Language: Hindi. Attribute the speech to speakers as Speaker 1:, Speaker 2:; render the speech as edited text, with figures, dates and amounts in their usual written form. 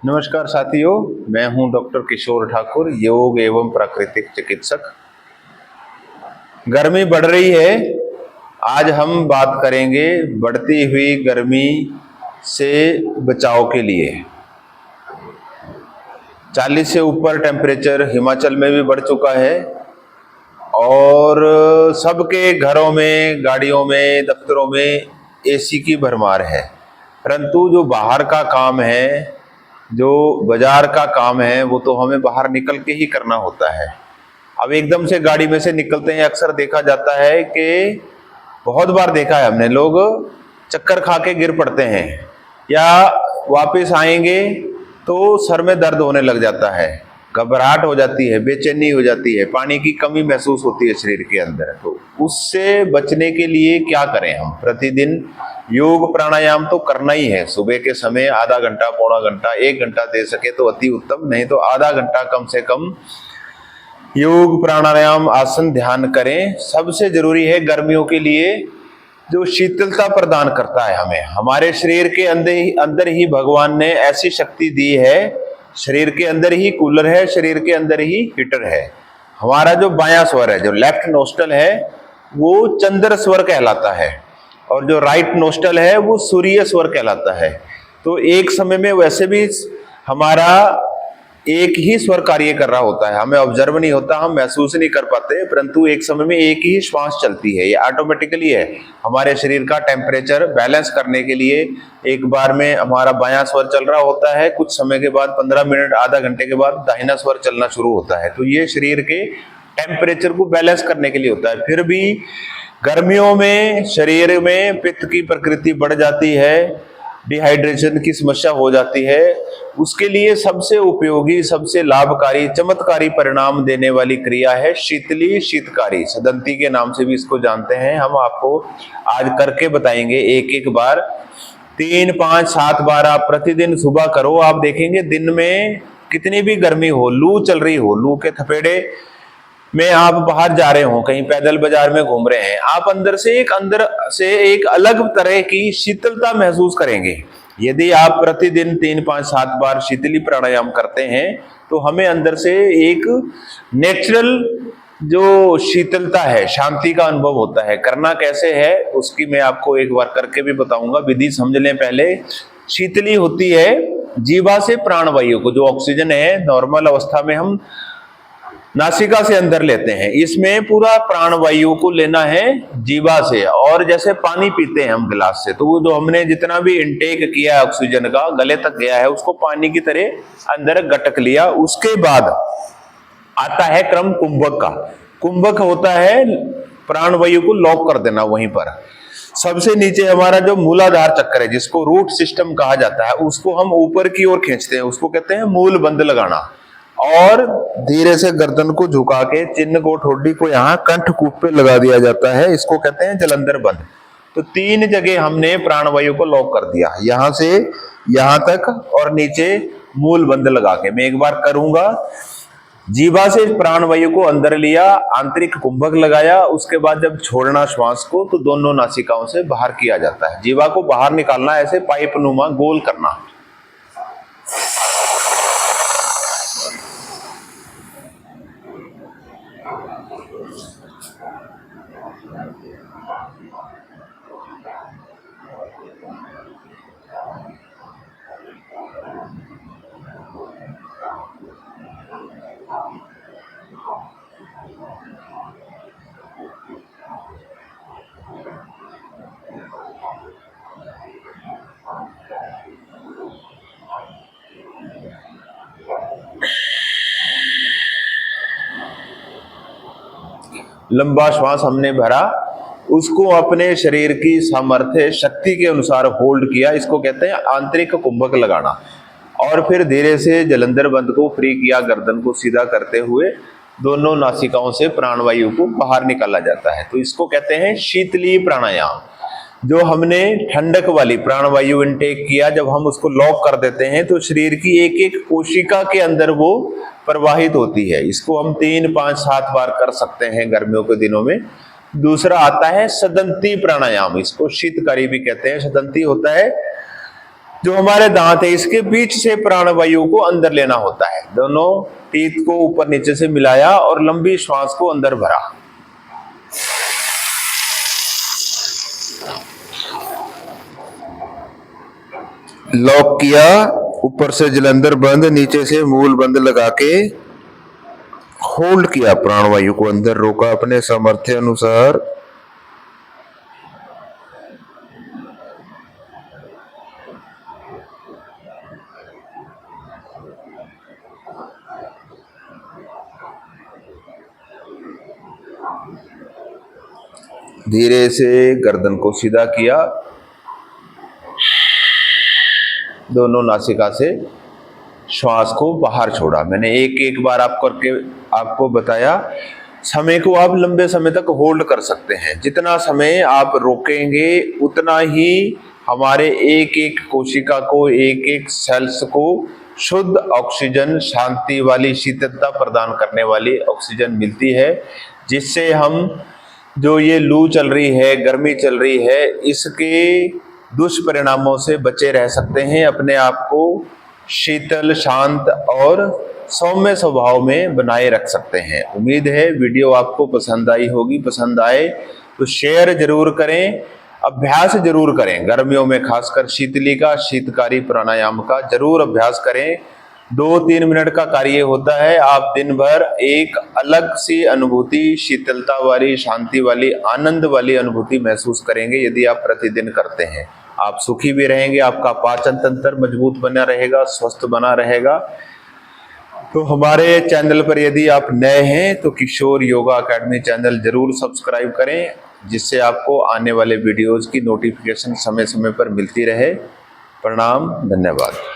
Speaker 1: नमस्कार साथियों, मैं हूं डॉक्टर किशोर ठाकुर, योग एवं प्राकृतिक चिकित्सक। गर्मी बढ़ रही है। आज हम बात करेंगे बढ़ती हुई गर्मी से बचाव के लिए। 40 से ऊपर टेम्परेचर हिमाचल में भी बढ़ चुका है और सबके घरों में, गाड़ियों में, दफ्तरों में एसी की भरमार है। परंतु जो बाहर का काम है, जो बाजार का काम है, वो तो हमें बाहर निकल के ही करना होता है। अब एकदम से गाड़ी में से निकलते हैं, अक्सर देखा जाता है कि बहुत बार देखा है हमने, लोग चक्कर खा के गिर पड़ते हैं या वापस आएंगे तो सर में दर्द होने लग जाता है, घबराहट हो जाती है, बेचैनी हो जाती है, पानी की कमी महसूस होती है शरीर के अंदर। तो उससे बचने के लिए क्या करें? हम प्रतिदिन योग प्राणायाम तो करना ही है। सुबह के समय आधा घंटा, पौना घंटा, 1 घंटा दे सके तो अति उत्तम, नहीं तो आधा घंटा कम से कम योग प्राणायाम आसन ध्यान करें। सबसे जरूरी है गर्मियों के लिए जो शीतलता प्रदान करता है हमें। हमारे शरीर के अंदर ही भगवान ने ऐसी शक्ति दी है। शरीर के अंदर ही कूलर है, शरीर के अंदर ही हीटर है। हमारा जो बायां स्वर है, जो लेफ्ट नोस्टल है, वो चंद्र स्वर कहलाता है और जो राइट नोस्टल है वो सूर्य स्वर कहलाता है। तो एक समय में वैसे भी हमारा एक ही स्वर कार्य कर रहा होता है, हमें ऑब्जर्व नहीं होता, हम महसूस नहीं कर पाते, परंतु एक समय में एक ही श्वास चलती है। ये ऑटोमेटिकली है। हमारे शरीर का टेम्परेचर बैलेंस करने के लिए एक बार में हमारा बायां स्वर चल रहा होता है, कुछ समय के बाद 15 मिनट, आधा घंटे के बाद दाहिना स्वर चलना शुरू होता है। तो ये शरीर के टेम्परेचर को बैलेंस करने के लिए होता है। फिर भी गर्मियों में शरीर में पित्त की प्रकृति बढ़ जाती है, डिहाइड्रेशन की समस्या हो जाती है। उसके लिए सबसे उपयोगी, सबसे लाभकारी, चमत्कारी परिणाम देने वाली क्रिया है शीतली शीतकारी। सदंती के नाम से भी इसको जानते हैं। हम आपको आज करके बताएंगे एक एक बार। 3, 5, 7 बार आप प्रतिदिन सुबह करो। आप देखेंगे दिन में कितनी भी गर्मी हो, लू चल रही हो, लू के थपेड़े में आप बाहर जा रहे हो, कहीं पैदल बाजार में घूम रहे हैं, आप अंदर से एक अलग तरह की शीतलता महसूस करेंगे। यदि आप प्रतिदिन 3, 5, 7 बार शीतली प्राणायाम करते हैं तो हमें अंदर से एक नेचुरल जो शीतलता है, शांति का अनुभव होता है। करना कैसे है उसकी मैं आपको एक बार करके भी बताऊंगा। विधि समझ लें पहले। शीतली होती है जीवा से प्राणवायु को, जो ऑक्सीजन है नॉर्मल अवस्था में हम नासिका से अंदर लेते हैं, इसमें पूरा प्राणवायु को लेना है जीवा से। और जैसे पानी पीते हैं हम गिलास से, तो वो जो हमने जितना भी इनटेक किया है ऑक्सीजन का, गले तक गया है, उसको पानी की तरह अंदर गटक लिया। उसके बाद आता है क्रम कुंभक का। कुंभक होता है प्राणवायु को लॉक कर देना वहीं पर। सबसे नीचे हमारा जो मूलाधार चक्र है, जिसको रूट सिस्टम कहा जाता है, उसको हम ऊपर की ओर खींचते हैं, उसको कहते हैं मूल बंद लगाना। और धीरे से गर्दन को झुका के चिन्ह को, ठोडी को यहाँ कंठकूप पे लगा दिया जाता है, इसको कहते हैं जलंधर बंद। तो 3 जगह हमने प्राणवायु को लॉक कर दिया, यहां से यहां तक और नीचे मूल बंद लगा के। मैं एक बार करूंगा। जीवा से प्राणवायु को अंदर लिया, आंतरिक कुंभक लगाया, उसके बाद जब छोड़ना श्वास को तो दोनों नासिकाओं से बाहर किया जाता है। जीवा को बाहर निकालना, ऐसे पाइप नुमा गोल करना। लंबा श्वास हमने भरा, उसको अपने शरीर की सामर्थ्य शक्ति के अनुसार होल्ड किया, इसको कहते हैं आंतरिक कुंभक लगाना। और फिर धीरे से जलंधर बंद को फ्री किया, गर्दन को सीधा करते हुए दोनों नासिकाओं से प्राणवायु को बाहर निकाला जाता है। तो इसको कहते हैं शीतली प्राणायाम। जो हमने ठंडक वाली प्राणवायु इनटेक किया, जब हम उसको लॉक कर देते हैं तो शरीर की एक एक कोशिका के अंदर वो प्रवाहित होती है। इसको हम 3, 5, 7 बार कर सकते हैं गर्मियों के दिनों में। दूसरा आता है सदंती प्राणायाम, इसको शीतकारी भी कहते हैं। सदंती होता है जो हमारे दांत है इसके बीच से प्राणवायु को अंदर लेना होता है। दोनों टीथ को ऊपर नीचे से मिलाया और लंबी श्वास को अंदर भरा। लॉक किया, ऊपर से जलंधर बंद, नीचे से मूल बंद लगा के होल्ड किया, प्राणवायु को अंदर रोका अपने सामर्थ्य अनुसार। धीरे से गर्दन को सीधा किया, दोनों नासिका से श्वास को बाहर छोड़ा। मैंने एक एक बार आपको बताया। समय को आप लंबे समय तक होल्ड कर सकते हैं। जितना समय आप रोकेंगे उतना ही हमारे एक एक कोशिका को, एक एक सेल्स को शुद्ध ऑक्सीजन, शांति वाली, शीतलता प्रदान करने वाली ऑक्सीजन मिलती है, जिससे हम जो ये लू चल रही है, गर्मी चल रही है, इसके दुष्परिणामों से बचे रह सकते हैं। अपने आप को शीतल, शांत और सौम्य स्वभाव में बनाए रख सकते हैं। उम्मीद है वीडियो आपको पसंद आई होगी। पसंद आए तो शेयर जरूर करें, अभ्यास जरूर करें। गर्मियों में खासकर शीतली का, शीतकारी प्राणायाम का जरूर अभ्यास करें। 2-3 मिनट का कार्य होता है। आप दिन भर एक अलग सी अनुभूति, शीतलता वाली, शांति वाली, आनंद वाली अनुभूति महसूस करेंगे यदि आप प्रतिदिन करते हैं। आप सुखी भी रहेंगे, आपका पाचन तंत्र मजबूत बना रहेगा, स्वस्थ बना रहेगा। तो हमारे चैनल पर यदि आप नए हैं तो किशोर योगा एकेडमी चैनल जरूर सब्सक्राइब करें, जिससे आपको आने वाले वीडियोज की नोटिफिकेशन समय समय पर मिलती रहे। प्रणाम, धन्यवाद।